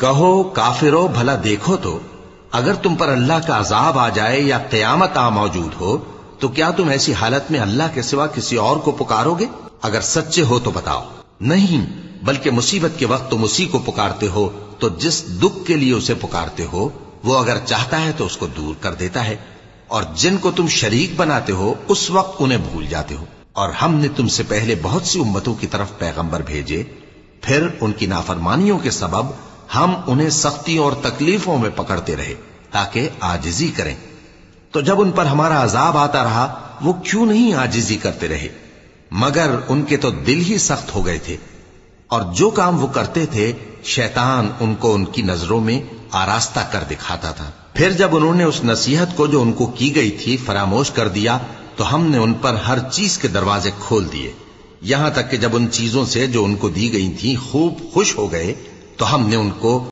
کہو کافرو بھلا دیکھو تو اگر تم پر اللہ کا عذاب آ جائے یا قیامت موجود ہو تو کیا تم ایسی حالت میں اللہ کے سوا کسی اور کو پکارو گے؟ اگر سچے ہو تو بتاؤ۔ نہیں، بلکہ مصیبت کے وقت تم اسی کو پکارتے ہو، تو جس دکھ کے لیے اسے پکارتے ہو وہ اگر چاہتا ہے تو اس کو دور کر دیتا ہے، اور جن کو تم شریک بناتے ہو اس وقت انہیں بھول جاتے ہو۔ اور ہم نے تم سے پہلے بہت سی امتوں کی طرف پیغمبر بھیجے، پھر ان کی نافرمانیوں کے سبب ہم انہیں سختیوں اور تکلیفوں میں پکڑتے رہے تاکہ عاجزی کریں۔ تو جب ان پر ہمارا عذاب آتا رہا وہ کیوں نہیں عاجزی کرتے رہے؟ مگر ان کے تو دل ہی سخت ہو گئے تھے، اور جو کام وہ کرتے تھے شیطان ان کو ان کی نظروں میں آراستہ کر دکھاتا تھا۔ پھر جب انہوں نے اس نصیحت کو جو ان کو کی گئی تھی فراموش کر دیا تو ہم نے ان پر ہر چیز کے دروازے کھول دیے، یہاں تک کہ جب ان چیزوں سے جو ان کو دی گئی تھیں خوب خوش ہو گئے تو ہم نے ان کو